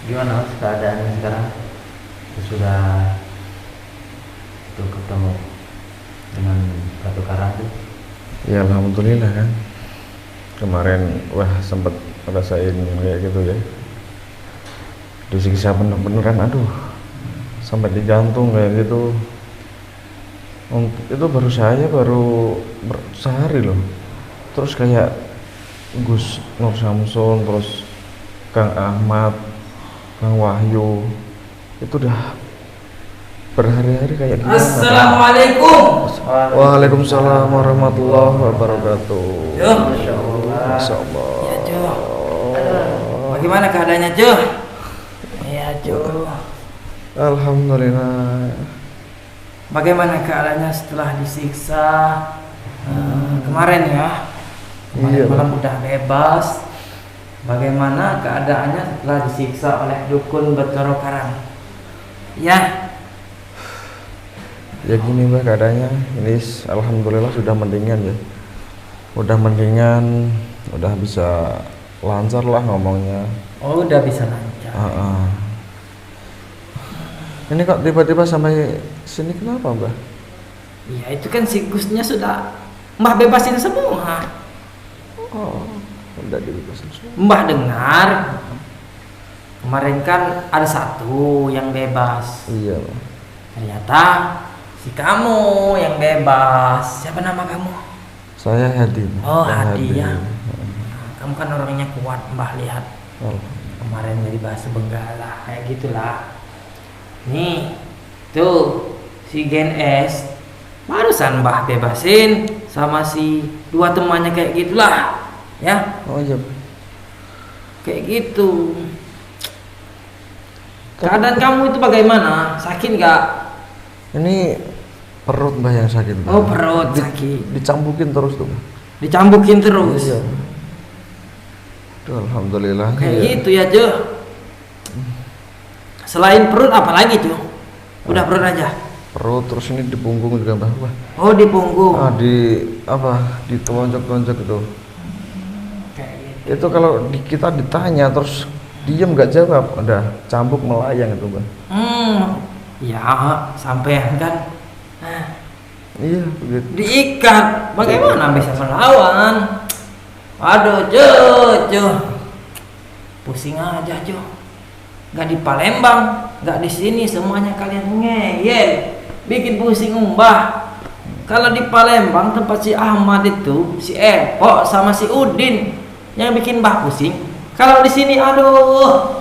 Gimana Mas keadaannya sekarang? Sudah tuh ketemu dengan Batu Karang tuh. Ya alhamdulillah kan. Kemarin wah sempet rasain kayak gitu ya. Disiksa bener-bener kan, aduh. Sampai di jantung kayak gitu. Itu baru sehari loh. Terus kayak Gus Nur Samsun, terus Kang Ahmad, Kang Wahyu, itu udah berhari-hari kayak gimana? Assalamualaikum. Waalaikumsalam warahmatullahi wabarakatuh. Joh. Masya Allah. Masya Allah. Ya, Joh. Bagaimana keadaannya, Joh? Ya, Joh. Alhamdulillah. Bagaimana keadaannya setelah disiksa kemarin ya? Kemarin Iya, malam Bang. udah bebas. Bagaimana keadaannya setelah disiksa oleh dukun Betoro Karang? Ya, Ya gini Mbak keadaannya, ini alhamdulillah sudah mendingan ya. Udah mendingan, udah bisa lancar lah ngomongnya. oh udah bisa lancar. Ini kok tiba-tiba sampai sini kenapa Mbak? Iya, itu kan si Gusnya sudah Mbah bebasin semua. Oh, udah dibebasin semua. Mbah dengar kemarin kan ada satu yang bebas. Iya Mbak. Ternyata si kamu yang bebas. Siapa nama kamu? Saya Hadi. Oh, Bang Hadi ya. Kamu kan orangnya kuat, Mbah lihat. Oh, Kemarin dari bahasa Benggala kayak gitulah. Nih, tuh si Gen S barusan Mbah bebasin sama si dua temannya kayak gitulah. Ya, oh iya. kayak gitu. Keadaan kamu itu bagaimana? Sakit nggak? Ini perut Mbak yang sakit Mbak. Oh, perut sakit. Dicambukin terus tuh Mbak. Dicambukin terus. Iya. Duh, alhamdulillah. Kayak iya. gitu ya, Jo. Selain perut apa lagi, Jo? Udah perut aja. Perut terus ini di punggung juga Mbak. Wah. Oh, di punggung. Di apa? Ditelonjok-lonjok itu. Kayak gitu. Itu kalau kita ditanya terus diem nggak jawab, udah cambuk melayang itu Mbak. Ya, sampean kan. Nah, Iya, begitu. diikat. Bagaimana bisa melawan? Aduh, Jo, Jo. Pusing aja, Jo. Gak di Palembang, gak di sini, semuanya kalian ngeyel, bikin pusing Mbah. Kalau di Palembang tempat si Ahmad itu, si Epok sama si Udin yang bikin Mbah pusing. Kalau di sini, aduh,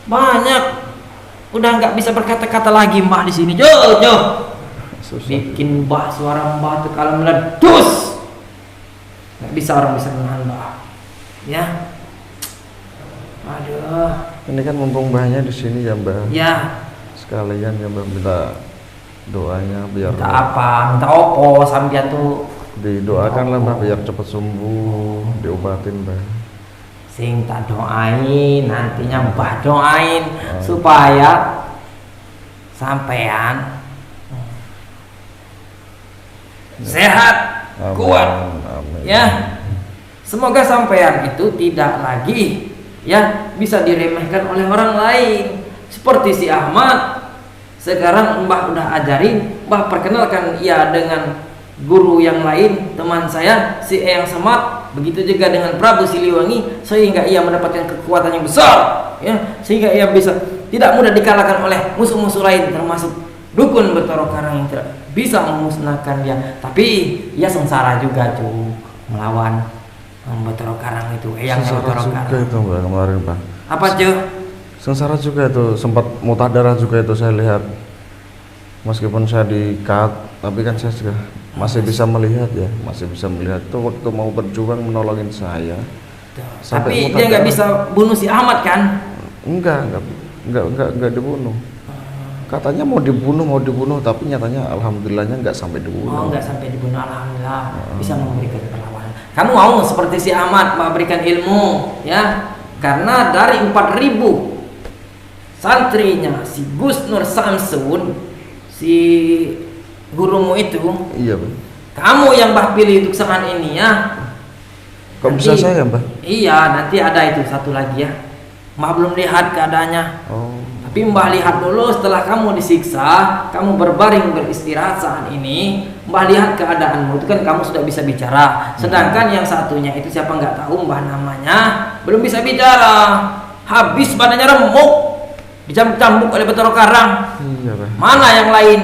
banyak. Udah nggak bisa berkata-kata lagi Mbah di sini, Jo, Jo. Susah. Bikin Mbah suara Mbah tuh kalau meledus. Nggak bisa orang bisa menahan Mbah. Ya. Aduh. Ini kan mumpung Mbahnya di sini ya Mbak. Ya, Sekalian ya Mbak minta doanya biar minta apa? Minta opo sampean tuh didoakan lah Mbak biar cepat sembuh, diobatin Mbak. sing tak doain, nantinya Mbah doain supaya sampean sehat, Amin, kuat. amin. Ya. Semoga sampean itu tidak lagi ya bisa diremehkan oleh orang lain seperti si Ahmad. Sekarang Mbah udah ajarin, Mbah perkenalkan ia dengan guru yang lain, teman saya si Eyang Semat, begitu juga dengan Prabu Siliwangi, sehingga ia mendapatkan kekuatan yang besar ya, sehingga ia bisa tidak mudah dikalahkan oleh musuh-musuh lain termasuk dukun Betoro Karang yang tidak bisa memusnahkan dia. Tapi ia sengsara juga tuh melawan Betoro Karang itu, Eyang Sengsara Betoro juga Karang. itu Mbak kemarin Mbak. Apa cuy? Sengsara juga itu, sempat muntah darah juga itu saya lihat. Meskipun saya di-cut, tapi kan saya juga masih bisa melihat ya, masih bisa melihat itu waktu mau berjuang menolongin saya. Sampai Tapi muntah dia nggak darah. bisa bunuh si Ahmad kan? Enggak dibunuh. Katanya mau dibunuh, tapi nyatanya alhamdulillahnya nggak sampai Oh, dibunuh. nggak sampai dibunuh, alhamdulillah bisa memberikan perlawanan. Kamu mau seperti si Ahmad memberikan ilmu ya? Karena dari 4.000 santrinya si Gus Nur Samsun, si gurumu itu, Iya Mbak. kamu yang Mbah pilih untuk saat ini ya. Kok bisa saya Mbak? Iya, nanti ada itu satu lagi ya. Mbah belum lihat keadaannya. Oh. Tapi Mbah lihat dulu setelah kamu disiksa, kamu berbaring beristirahat saat ini, Mbah lihat keadaanmu itu kan kamu sudah bisa bicara. Sedangkan yang satunya itu siapa nggak tahu Mbah namanya, belum bisa bicara. Habis badannya remuk, dicambuk oleh Bathara Karang. Iya, Bah. Mana yang lain?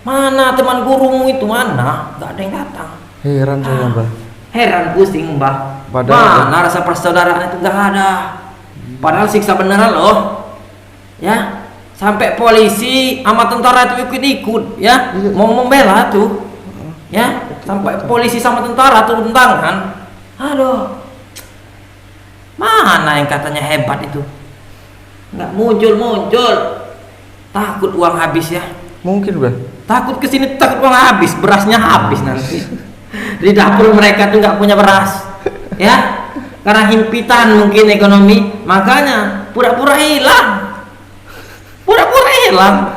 Mana teman gurumu itu mana? Nggak ada yang datang. Heran saya, Mbah. Heran pusing Mbah. Padahal- Mana rasa persaudaraan itu nggak ada. Padahal siksa beneran loh. Ya, sampai polisi sama tentara itu ikut-ikut ya, Iya. mau membela tuh. Ya, sampai polisi sama tentara turun tangan. Aduh. Mana yang katanya hebat itu? Nggak muncul-muncul. Takut uang habis ya. Mungkin, Bah. Takut kesini takut uang habis, berasnya habis nanti. Di dapur mereka tuh nggak punya beras, ya, karena himpitan mungkin ekonomi, makanya pura-pura hilang,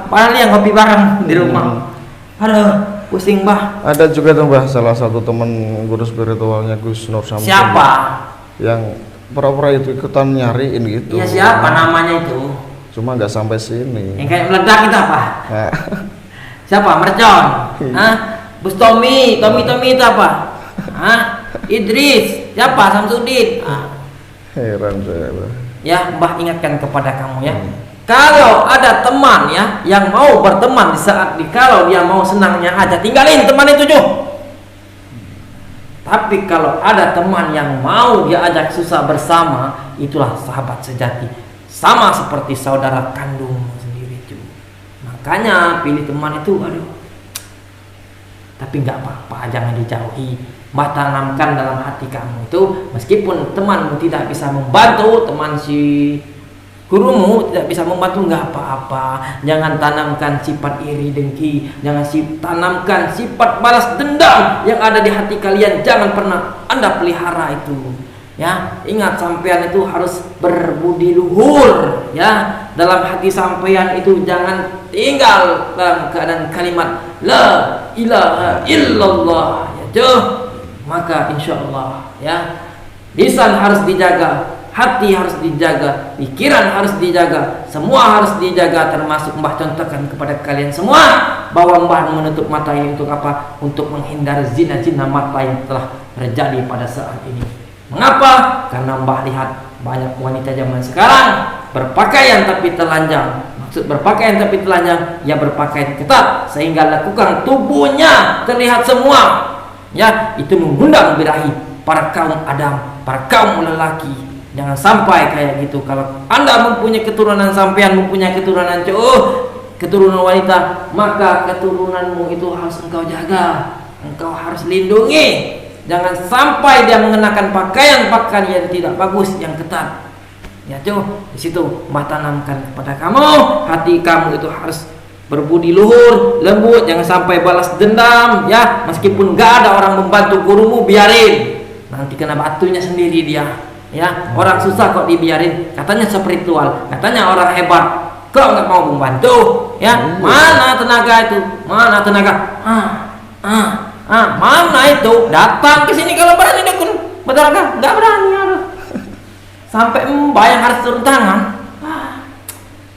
padahal yang ngopi bareng di rumah. Aduh, pusing Bah. Ada juga tuh, Bah, salah satu teman guru spiritualnya Gus Nur Samsun. Siapa? Yang pura-pura itu ikutan nyariin gitu. Iya siapa namanya itu? Cuma nggak sampai sini. Yang kayak meledak itu apa? Nah, Siapa? Mercon? Hah? Bus Tommy itu apa? Hah? Idris? Siapa? Samsudin? heran saya, Bah. Ya, Mbah ingatkan kepada kamu ya. Kalau ada teman ya yang mau berteman di saat kalau dia mau senangnya aja, tinggalin teman itu Juh. Tapi kalau ada teman yang mau dia ajak susah bersama, itulah sahabat sejati. Sama seperti saudara kandung sendiri Juh. Makanya pilih teman itu, aduh. Tapi nggak apa-apa, jangan dijauhi. Mbah tanamkan dalam hati kamu itu, meskipun temanmu tidak bisa membantu, teman si gurumu tidak bisa membantu, nggak apa-apa. Jangan tanamkan sifat iri dengki, jangan tanamkan sifat balas dendam yang ada di hati kalian. Jangan pernah Anda pelihara itu. Ya, ingat sampean itu harus berbudi luhur. Ya, dalam hati sampean itu jangan tinggal dalam keadaan kalimat la ilaha illallah. Ya, Juh. Maka insya Allah ya, lisan harus dijaga, hati harus dijaga, pikiran harus dijaga, semua harus dijaga, termasuk Mbah contohkan kepada kalian semua bahwa Mbah menutup mata ini untuk apa? Untuk menghindari zina-zina mata yang telah terjadi pada saat ini. Mengapa? Karena Mbah lihat banyak wanita zaman sekarang berpakaian tapi telanjang. Maksud berpakaian tapi telanjang, ya berpakaian ketat sehingga lekukan tubuhnya terlihat semua. Ya, itu mengundang birahi para kaum Adam, para kaum lelaki. Jangan sampai kayak gitu. Kalau Anda mempunyai keturunan, sampean mempunyai keturunan keturunan wanita, maka keturunanmu itu harus engkau jaga, engkau harus lindungi. Jangan sampai dia mengenakan pakaian yang tidak bagus, yang ketat. Ya Cuh, di situ Mbah tanamkan kepada kamu, hati kamu itu harus berbudi luhur, lembut, jangan sampai balas dendam ya. Meskipun gak ada orang membantu gurumu, biarin, nanti kena batunya sendiri dia ya. Orang susah kok dibiarin, katanya spiritual, katanya orang hebat, kok nggak mau membantu ya. Mana tenaga itu, mana tenaga, mana itu datang ke sini kalau berani dukun berdarah, nggak berani. Aduh. Sampai Mbah yang harus turun tangan.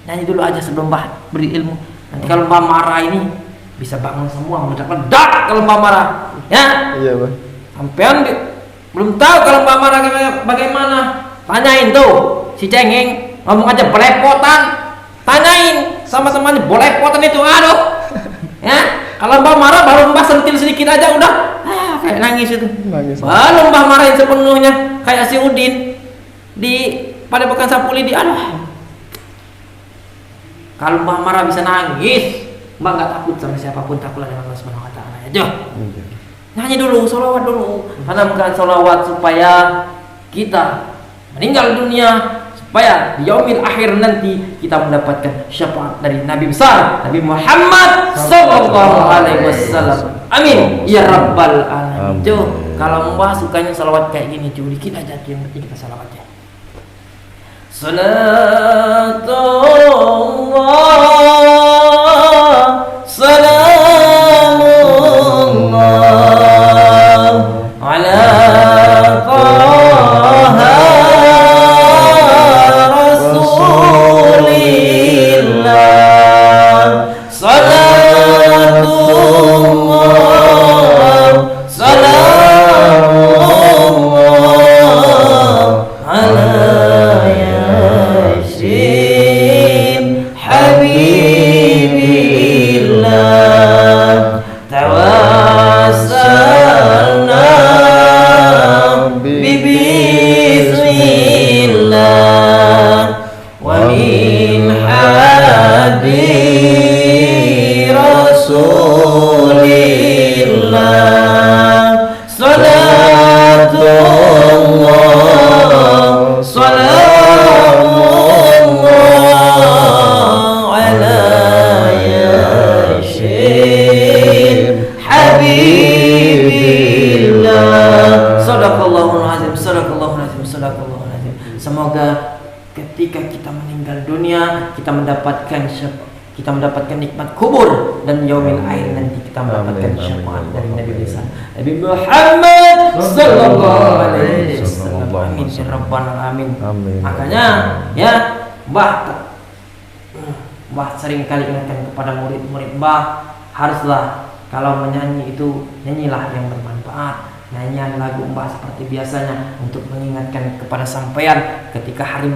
Nyanyi dulu aja sebelum Mbah beri ilmu. Nanti kalau Mbah marah ini bisa bangun semua, meledak-ledak kalau Mbah marah ya. Iya, Bah. Sampean belum tahu kalau Mbah marah bagaimana, tanyain tuh si cengeng, ngomong aja belepotan, tanyain sama temannya belepotan itu. Aduh ya, kalau Mbah marah baru Mbah sentil sedikit aja udah kayak nangis itu. Nangis. Baru Mbah marahin sepenuhnya kayak si Udin di Padepokan Sapulidi. Aduh, kalau Mbah marah bisa nangis, Mbah nggak takut sama siapapun, takutlah dengan Allah Subhanahu Wa Taala aja. Nyanyi dulu, sholawat dulu, tanamkan sholawat supaya kita meninggal dunia, supaya di yaumil akhir nanti kita mendapatkan syafaat dari Nabi besar Nabi Muhammad Sallallahu Alaihi Wasallam. Amin ya Rabbal Alamin. Kalau Mbah sukanya sholawat kayak gini, dikit aja yang penting kita sholawatnya. Salatullah salamullah ala taha kita mendapatkan nikmat kubur dan yaumil akhir nanti kita mendapatkan syafaat dari Nabi besar Nabi Muhammad sallallahu alaihi wasallam. Amin ya rabbal alamin. Makanya ya Mbah sering kali ingatkan kepada murid-murid, Mbah haruslah kalau menyanyi itu nyanyilah yang bermanfaat. Nyanyian lagu Mbah seperti biasanya untuk mengingatkan kepada sampean ketika hari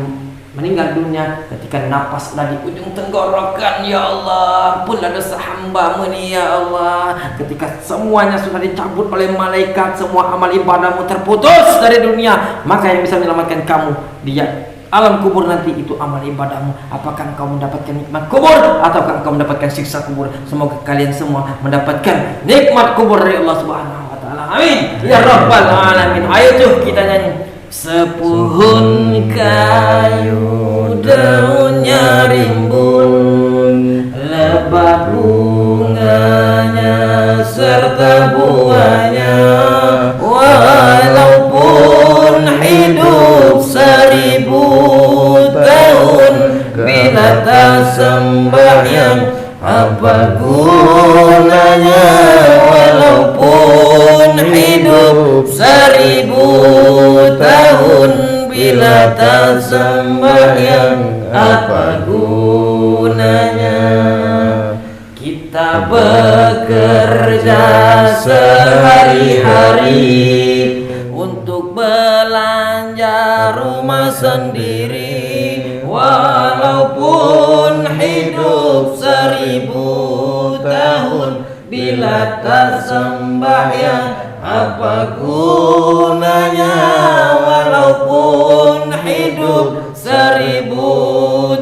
meninggal dunia, ketika napas sudah di ujung tenggorokan, ya Allah, ampunilah dosa hamba-Mu nih ya Allah. Ketika semuanya sudah dicabut oleh malaikat, semua amal ibadahmu terputus dari dunia, maka yang bisa menyelamatkan kamu dia alam kubur nanti itu amal ibadahmu. Apakah engkau mendapatkan nikmat kubur ataukah engkau mendapatkan siksa kubur? Semoga kalian semua mendapatkan nikmat kubur dari Allah Subhanahu wa taala. Amin ya rabbal alamin. Ayo tuh kita nyanyi. Sepuhun kayu daunnya rimbun, lebat bunganya serta buahnya, walaupun hidup 1000 tahun bila tak sembahyang apa gunanya, walaupun hidup 1000 tahun bila tak sembahyang apa gunanya. Kita bekerja sehari-hari untuk belanja rumah sendiri, walaupun hidup 1000 tahun bila tak sembahyang apa gunanya, walaupun hidup 1000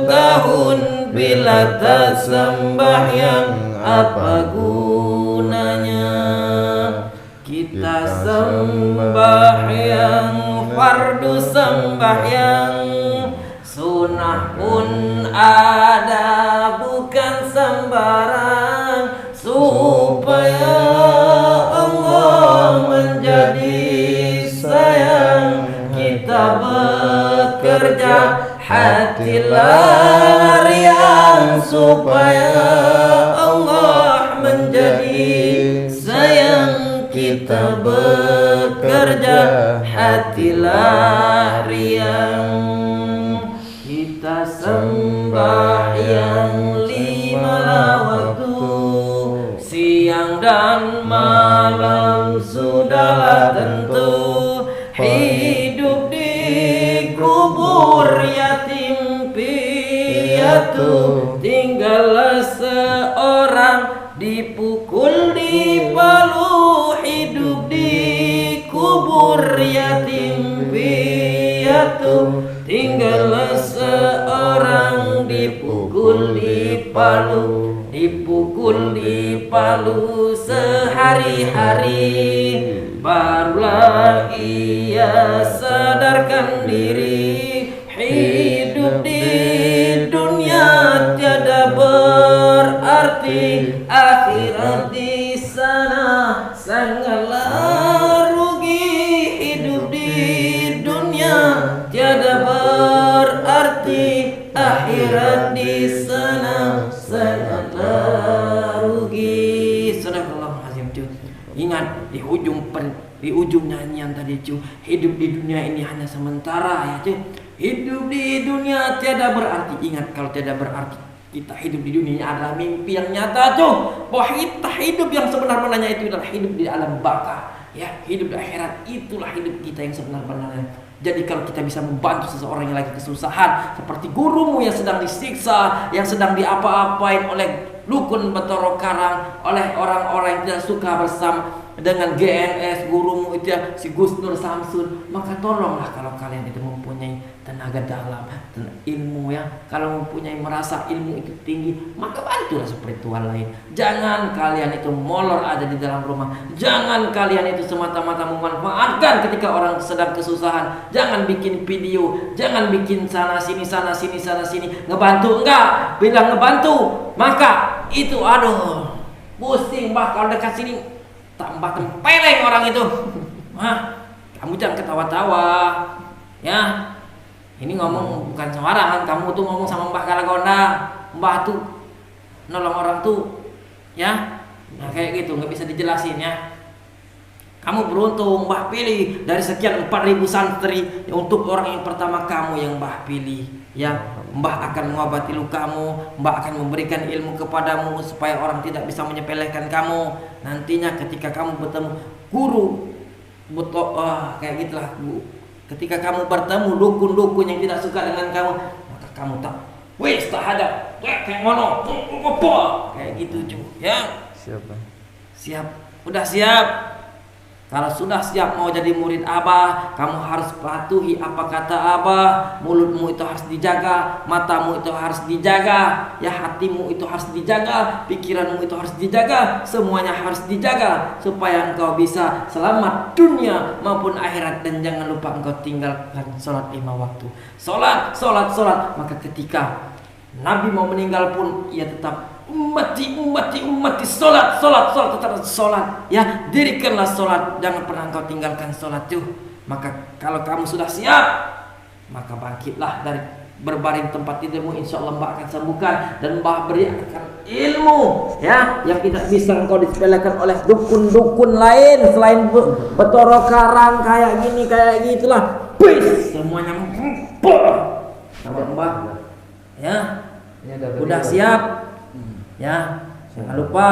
tahun bila tak sembahyang apa gunanya. Kita sembahyang fardu sembahyang, sunnah pun ada bukan sembarang, supaya Allah menjadi sayang. Kita bekerja hatilah riang, supaya Allah menjadi sayang. Kita bekerja hatilah riang. Kita sembahyang 5 waktu, siang dan malam sudahlah tentu. Hidup di kubur yatim piatu, tinggallah seorang dipukul di palu. Hidup di kubur yatim piatu, tinggallah seorang dipukul di palu. Dipukul di palu sehari-hari, barulah ia sadarkan diri. Hidup di dunia tiada berarti, akhirat di sana sangatlah rugi. Hidup di dunia tiada berarti, akhirat di sana sangatlah rugi. Sadaqallahu azim cuy. Ingat di ujung nyanyian tadi cuy, hidup di dunia ini hanya sementara ya cuy. Hidup di dunia tiada berarti. Ingat, kalau tiada berarti kita hidup di dunia adalah mimpi yang nyata cuy. Bahwa kita hidup yang sebenar-benarnya itu adalah hidup di alam baka. Ya, hidup di akhirat itulah hidup kita yang sebenar-benarnya. Jadi kalau kita bisa membantu seseorang yang lagi kesusahan, seperti gurumu yang sedang disiksa, yang sedang diapa-apain oleh Dukun Betoro Karang, oleh orang-orang yang tidak suka bersama dengan GNS, gurumu itu ya, si Gus Nur Samsun, maka tolonglah kalau kalian itu mempunyai tenaga dalam, ilmu ya, kalau mempunyai merasa ilmu itu tinggi, maka bantulah spiritual lain. Jangan kalian itu molor aja di dalam rumah. Jangan kalian itu semata-mata memanfaatkan ketika orang sedang kesusahan. Jangan bikin video, jangan bikin sana sini ngebantu enggak, bilang ngebantu, maka itu aduh pusing bah kalau dekat sini tambah tempeleng orang itu. Kamu jangan ketawa-tawa ya. Ini ngomong bukan sembarangan, kamu tuh ngomong sama Mbah Kalagondang. Mbah tuh nolong orang tuh, ya. Nah kayak gitu, nggak bisa dijelasin ya. Kamu beruntung, Mbah pilih dari sekian 4.000 santri untuk orang yang pertama kamu yang Mbah pilih, ya. Mbah akan mengobati lukamu, Mbah akan memberikan ilmu kepadamu supaya orang tidak bisa menyepelekan kamu. Nantinya ketika kamu bertemu guru, kayak gitulah Bu. Ketika kamu bertemu dukun-dukun yang tidak suka dengan kamu, maka kamu tak, wes tak ada, kayak ngono, apa, kayak gitu cu, ya. Siap, Bang. Siap, udah siap. Kalau sudah siap mau jadi murid Abah, kamu harus patuhi apa kata Abah. Mulutmu itu harus dijaga, matamu itu harus dijaga, ya hatimu itu harus dijaga, pikiranmu itu harus dijaga, semuanya harus dijaga supaya engkau bisa selamat dunia maupun akhirat. Dan jangan lupa engkau tinggalkan sholat 5 waktu. Sholat. Maka ketika Nabi mau meninggal pun ia tetap ummati sholat, tetap sholat, ya. Dirikanlah sholat, jangan pernah engkau tinggalkan sholat tuh. Maka kalau kamu sudah siap, maka bangkitlah dari berbaring tempat tidurmu, insya Allah Mbak akan sembuhkan dan Mbak berikan ilmu, ya, yang tidak bisa engkau disepelekan oleh dukun-dukun lain selain Betoro Karang kayak gini kayak gitulah. Bis semuanya sama Mbak, ya. Udah siap. Ya, jangan lupa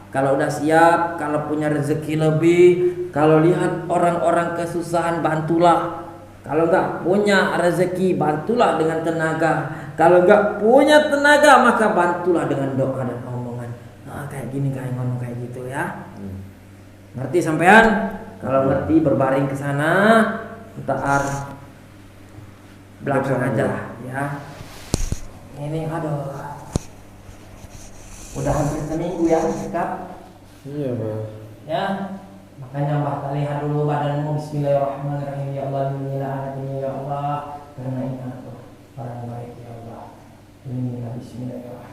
kalau udah siap, kalau punya rezeki lebih, kalau lihat orang-orang kesusahan bantulah. Kalau enggak punya rezeki bantulah dengan tenaga. Kalau enggak punya tenaga maka bantulah dengan doa dan omongan. Nah, kayak gini kayak ngomong kayak gitu ya. Ngerti sampean? Kalau ngerti berbaring ke sana, entar belakang aja ya. Ini aduh. Udah hampir seminggu ya sikap. Iya, Bang. Ya, makanya Mbah lihat dulu badanmu. Bismillahirrahmanirrahim. Ya Allah, ini ya Allah, karena ini aku orang baik ya Allah. Ini Bismillahirrahmanirrahim.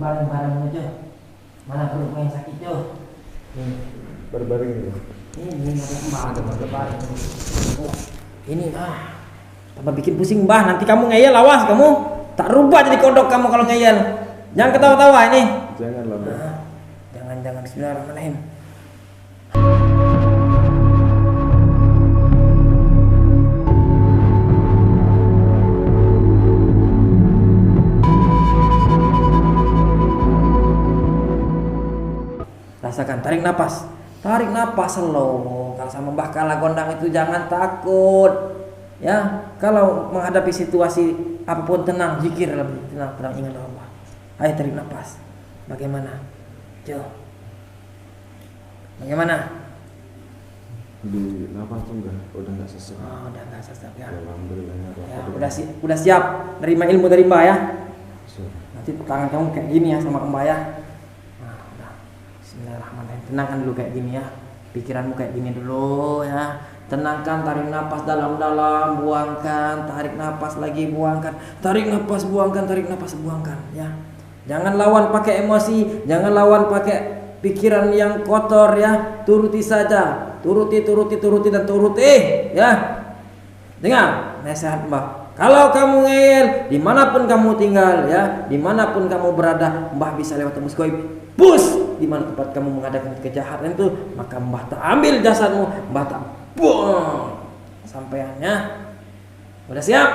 Bareng-bareng aja. Mana perut yang sakit tuh? Berbaring itu. Ini ada berbaring. Ini tambah bikin pusing Mbah. Nanti kamu ngeyel, awas kamu. Tak rubah jadi kodok kamu kalau ngeyel. Jangan ketawa-tawa ini. Janganlah, Bang. Jangan. Bismillahirrahmanirrahim. Rasakan, tarik napas slow. Kalau sama Mbah Kalagondang itu jangan takut, ya. Kalau menghadapi situasi apapun tenang, zikir lebih tenang, ingat Allah. Ayo tarik napas. Bagaimana? Bagaimana? Di napas tuh udah nggak sesak. Oh, udah nggak sesak ya. Alhamdulillah Ya, udah siap nerima ilmu dari Mbah ya. Siap. Nanti tangan kamu kayak gini ya sama Mbah ya. Bismillahirrahmanirrahim. Tenangkan dulu kayak gini ya. Pikiranmu kayak gini dulu ya. Tenangkan, tarik napas dalam-dalam, buangkan, tarik napas lagi, buangkan, tarik napas, buangkan ya. Jangan lawan pakai emosi, jangan lawan pakai pikiran yang kotor ya. Turuti saja, turuti dan turuti ya. Dengar nasihat Mbah. Kalau kamu ngeyel, dimanapun kamu tinggal ya, dimanapun kamu berada, Mbah bisa lewat tembus goib. Bus di mana tempat kamu mengadakan kejahatan itu, maka Mbah tak ambil jasadmu, Mbah tak buang sampaiannya. Udah siap?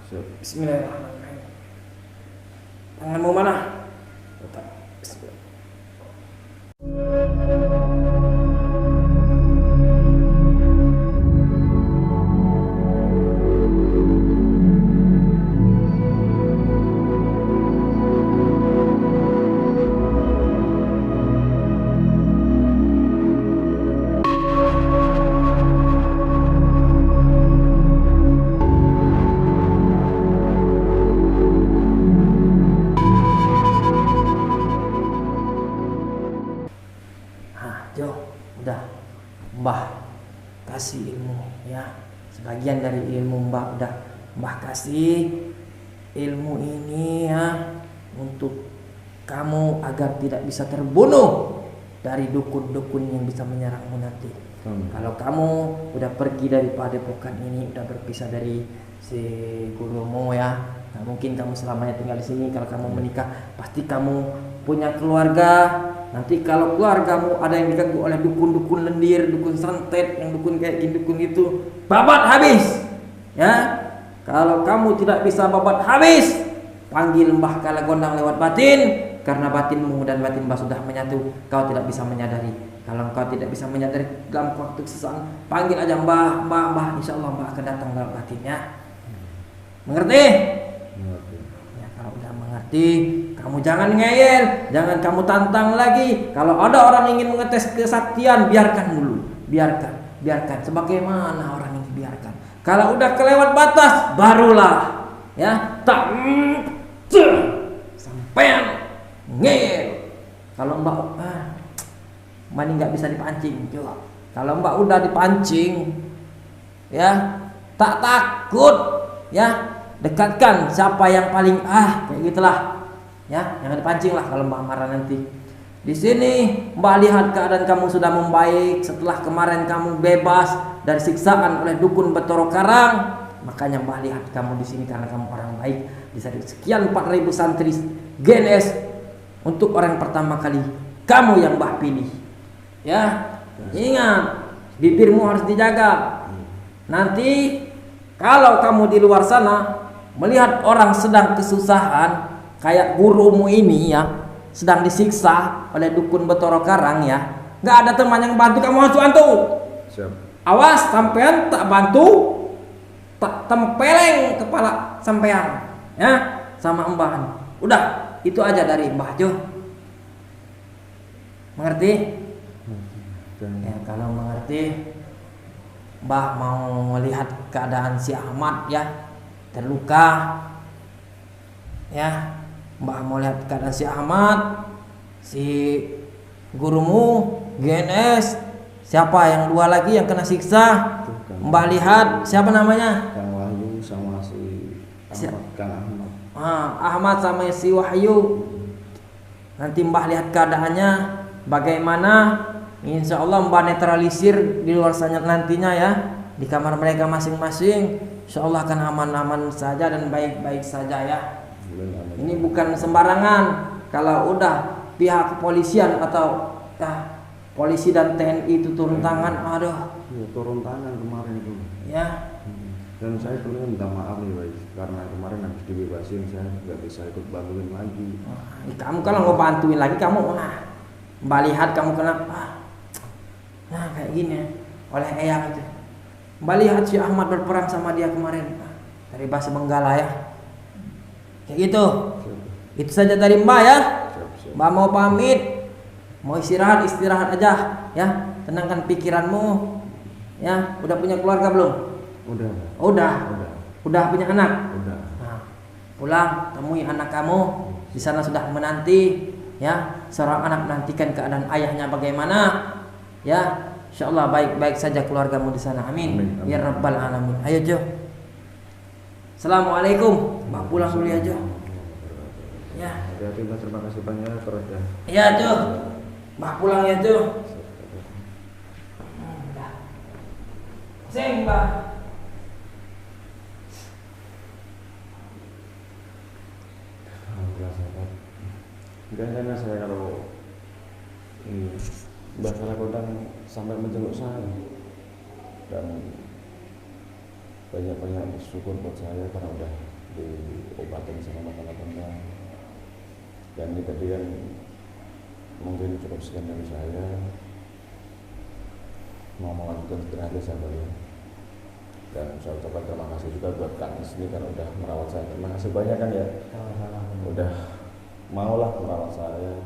Siap. Bismillahirrahmanirrahim. Tanganmu mana? Bismillah. udah Mbah kasih ilmu ini ya untuk kamu agar tidak bisa terbunuh dari dukun-dukun yang bisa menyerangmu nanti. Kalau kamu udah pergi dari padepokan ini, udah berpisah dari si gurumu ya, nggak mungkin kamu selamanya tinggal di sini. Kalau kamu menikah, pasti kamu punya keluarga. Nanti kalau keluargamu ada yang diganggu oleh dukun-dukun lendir, dukun santet, yang dukun kayak gini, dukun itu, babat habis. Ya, kalau kamu tidak bisa babat habis, panggil Mbah Kalagondang lewat batin. Karena batinmu dan batin Mbah sudah menyatu, kau tidak bisa menyadari. Kalau kau tidak bisa menyadari dalam waktu sesaat, panggil aja Mbah, insya Allah Mbah akan datang lewat batinnya. Mengerti? Ya, kalau udah mengerti, kamu jangan ngeyel, jangan kamu tantang lagi. Kalau ada orang ingin mengetes kesaktian, biarkan dulu, biarkan. Sebagaimana orang ini biarkan. Kalau udah kelewat batas, barulah ya tak sampean ngeyel. Kalau Mbak Mbak ini nggak bisa dipancing coba. Kalau Mbak udah dipancing ya tak takut ya, dekatkan siapa yang paling kayak gitulah ya, jangan dipancing lah kalau Mbak marah nanti. Di sini Mbak lihat keadaan kamu sudah membaik setelah kemarin kamu bebas dari siksaan oleh dukun Betoro Karang. Makanya Mbak lihat kamu di sini karena kamu orang baik. Di sekian 4.000 santri GNS, untuk orang pertama kali kamu yang Mbah pilih. Ya, ingat bibirmu harus dijaga. Nanti kalau kamu di luar sana melihat orang sedang kesusahan kayak gurumu ini ya, sedang disiksa oleh dukun Betoro Karang ya, nggak ada teman yang bantu, kamu harus bantu. Siap. Awas sampean tak bantu, tak tempeleng kepala sampean ya sama Mbah. Udah, itu aja dari Mbah Jo. Mengerti? Ya, kalau mengerti, Mbah mau melihat keadaan si Ahmad ya, terluka. Ya, Mbah mau lihat keadaan si Ahmad, si gurumu GNS, siapa yang dua lagi yang kena siksa. Mbah lihat siapa namanya? Kang Wahyu sama si Ahmad, Kang Ahmad. Ahmad sama si Wahyu. Nanti Mbah lihat keadaannya bagaimana. Insya Allah Mbah netralisir di luar sana nantinya ya, di kamar mereka masing-masing. Insya Allah akan aman-aman saja dan baik-baik saja ya. Ini bukan sembarangan. Kalau udah pihak kepolisian atau polisi dan TNI itu turun tangan, aduh. Ya, turun tangan kemarin itu. Ya. Dan saya sebenarnya minta maaf nih, Pak, karena kemarin habis dibebasin saya nggak bisa ikut bantuin lagi. Kamu kalau nggak bantuin lagi kamu Mbak lihat kamu kenapa? Nah kayak gini oleh eyang itu. Mbak lihat si Ahmad berperang sama dia kemarin dari bahasa Benggala ya. Kayak gitu. Siap. Itu saja dari Mbak ya. Siap. Mbak mau pamit, mau istirahat aja ya. Tenangkan pikiranmu ya. Udah punya keluarga belum? Udah punya anak? Udah. Nah, pulang temui anak kamu, di sana sudah menanti ya. Seorang anak menantikan keadaan ayahnya bagaimana ya. Insyaallah baik-baik saja keluargamu di sana. Amin. Ya rabbal alamin. Ayo Jo. Assalamualaikum. Mbak pulang dulu ya Jo. Ya. Hati-hati, terima kasih banyak kerja. Iya Jo. Mbak pulang ya Jo. Sing Mbak. Enggak saya kalau Mbah Kalagondang sampai menjenguk saya dan banyak bersyukur buat saya karena udah diobatin sama Mbah Kalagondang. Dan ini tadi kan mungkin cukup sekian dari saya. Mau melanjutkan istirahat saya balik. Dan saya ucapkan terima kasih juga buat Kang Isni karena udah merawat saya. Terima kasih banyak kan ya. Udah maulah merawat saya.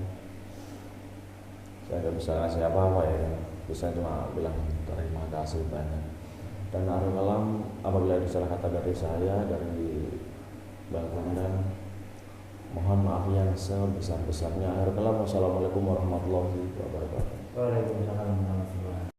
Saya nggak bisa ngasih apa-apa ya, bisa cuma bilang terima kasih banyak. Dan akhir kalam apabila ada salah kata dari saya, dari Mbah Kalagondang, mohon maaf yang sebesar-besarnya. Akhir kalam, wassalamualaikum warahmatullahi wabarakatuh. Waalaikumsalam warahmatullahi wabarakatuh.